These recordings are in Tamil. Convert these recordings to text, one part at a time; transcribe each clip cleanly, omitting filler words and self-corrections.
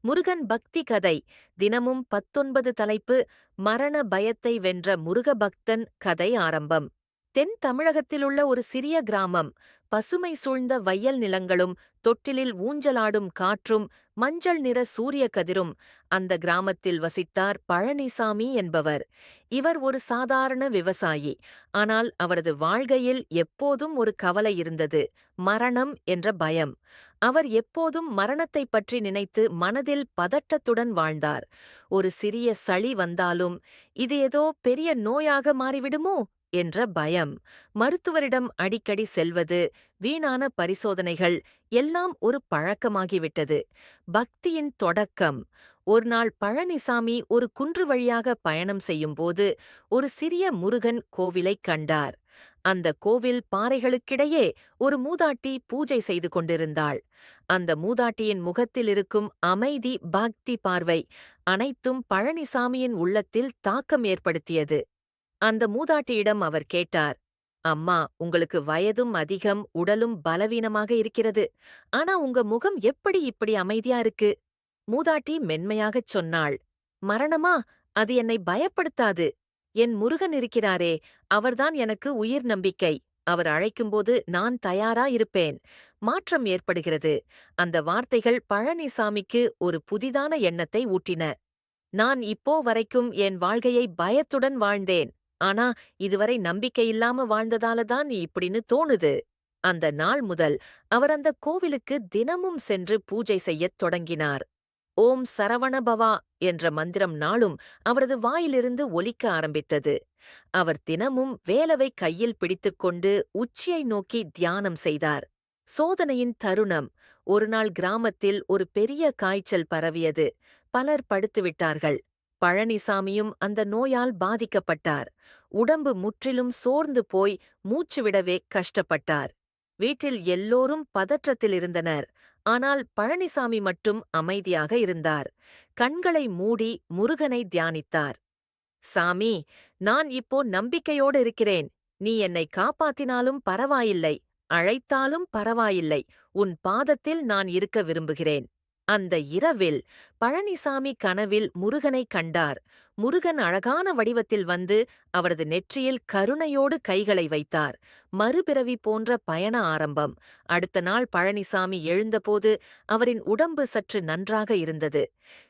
முருகன் பக்தி கதை. தினமும் 19 தலைப்பு. மரண பயத்தை வென்ற முருகபக்தன் கதை ஆரம்பம். தென் தமிழகத்திலுள்ள ஒரு சிறிய கிராமம். பசுமை சூழ்ந்த வயல் நிலங்களும் தொட்டிலில் ஊஞ்சலாடும் காற்றும் மஞ்சள் நிற சூரிய கதிரும். அந்த கிராமத்தில் வசித்தார் பழனிசாமி என்பவர். இவர் ஒரு சாதாரண விவசாயி. ஆனால் அவரது வாழ்க்கையில் எப்போதும் ஒரு கவலை இருந்தது: மரணம் என்ற பயம். அவர் எப்போதும் மரணத்தைப் பற்றி நினைத்து மனதில் பதட்டத்துடன் வாழ்ந்தார். ஒரு சிறிய சளி வந்தாலும், இது ஏதோ பெரிய நோயாக மாறிவிடுமோ என்ற பயம். மருத்துவரிடம் அடிக்கடி செல்வது, வீணான பரிசோதனைகள் எல்லாம் ஒரு பழக்கமாகிவிட்டது. பக்தியின் தொடக்கம். ஒருநாள் பழனிசாமி ஒரு குன்று வழியாக பயணம் செய்யும்போது ஒரு சிறிய முருகன் கோவிலைக் கண்டார். அந்த கோவில் பாறைகளுக்கிடையே ஒரு மூதாட்டி பூஜை செய்து கொண்டிருந்தாள். அந்த மூதாட்டியின் முகத்தில் இருக்கும் அமைதி, பக்தி பார்வை அனைத்தும் பழனிசாமியின் உள்ளத்தில் தாக்கம் ஏற்படுத்தியது. அந்த மூதாட்டியிடம் அவர் கேட்டார்: அம்மா, உங்களுக்கு வயதும் அதிகம், உடலும் பலவீனமாக இருக்கிறது. ஆனா உங்க முகம் எப்படி இப்படி அமைதியா இருக்கு? மூதாட்டி மென்மையாகச் சொன்னாள்: மரணமா? அது என்னை பயப்படுத்தாது. என் முருகன் இருக்கிறாரே, அவர்தான் எனக்கு உயிர் நம்பிக்கை. அவர் அழைக்கும்போது நான் தயாரா இருப்பேன். மாற்றம் ஏற்படுகிறது. அந்த வார்த்தைகள் பழனிசாமிக்கு ஒரு புதிதான எண்ணத்தை ஊட்டின. நான் இப்போ வரைக்கும் என் வாழ்க்கையை பயத்துடன் வாழ்ந்தேன். ஆனா இதுவரை நம்பிக்கையில்லாம வாழ்ந்ததால தான் இப்படின்னு தோணுது. அந்த நாள் முதல் அவர் அந்த கோவிலுக்கு தினமும் சென்று பூஜை செய்யத் தொடங்கினார். ஓம் சரவணபவா என்ற மந்திரம் நாளும் அவரது வாயிலிருந்து ஒலிக்க ஆரம்பித்தது. அவர் தினமும் வேலவை கையில் பிடித்துக்கொண்டு உச்சியை நோக்கி தியானம் செய்தார். சோதனையின் தருணம். ஒருநாள் கிராமத்தில் ஒரு பெரிய காய்ச்சல் பரவியது. பலர் படுத்துவிட்டார்கள். பழனிசாமியும் அந்த நோயால் பாதிக்கப்பட்டார். உடம்பு முற்றிலும் சோர்ந்து போய் மூச்சுவிடவே கஷ்டப்பட்டார். வீட்டில் எல்லோரும் பதற்றத்தில் இருந்தனர். ஆனால் பழனிசாமி மட்டும் அமைதியாக இருந்தார். கண்களை மூடி முருகனை தியானித்தார். சாமி, நான் இப்போ நம்பிக்கையோடு இருக்கிறேன். நீ என்னை காப்பாத்தினாலும் பரவாயில்லை, அழைத்தாலும் பரவாயில்லை. உன் பாதத்தில் நான் இருக்க விரும்புகிறேன். அந்த இரவில் பழனிசாமி கனவில் முருகனைக் கண்டார். முருகன் அழகான வடிவத்தில் வந்து அவரது நெற்றியில் கருணையோடு கைகளை வைத்தார். மறுபிறவி போன்ற பயண ஆரம்பம். அடுத்த நாள் பழனிசாமி எழுந்தபோது அவரின் உடம்பு சற்று நன்றாக இருந்தது.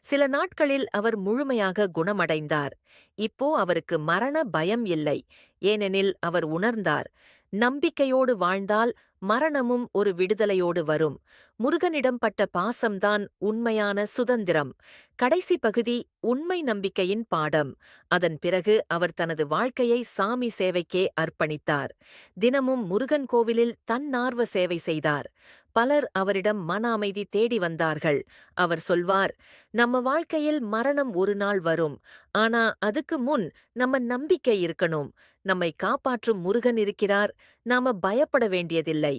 சில நாட்களில் அவர் முழுமையாக குணமடைந்தார். இப்போ அவருக்கு மரண பயம் இல்லை. ஏனெனில் அவர் உணர்ந்தார்: நம்பிக்கையோடு வாழ்ந்தால் மரணமும் ஒரு விடுதலையோடு வரும். முருகனிடம் பட்ட பாசம்தான் உண்மையான சுதந்திரம். கடைசி பகுதி: உண்மை நம்பிக்கையின் பாடம். அதன் பிறகு அவர் தனது வாழ்க்கையை சாமி சேவைக்கே அர்ப்பணித்தார். தினமும் முருகன் கோவிலில் தன்னார்வ சேவை செய்தார். பலர் அவரிடம் மன அமைதி தேடி வந்தார்கள். அவர் சொல்வார்: நம்ம வாழ்க்கையில் மரணம் ஒரு நாள் வரும். ஆனா அதுக்கு முன் நம்ம நம்பிக்கை இருக்கணும். நம்மை காப்பாற்றும் முருகன் இருக்கிறார். நாம பயப்பட வேண்டியதில்லை.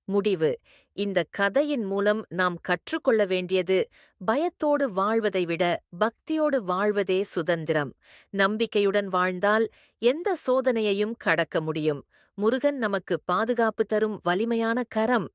முடிவு: இந்த கதையின் மூலம் நாம் கற்றுக்கொள்ள வேண்டியது: பயத்தோடு வாழ்வதை விட பக்தியோடு வாழ்வதே சுதந்திரம். நம்பிக்கையுடன் வாழ்ந்தால் எந்த சோதனையையும் கடக்க முடியும். முருகன் நமக்கு பாதுகாப்பு தரும் வலிமையான கரம்.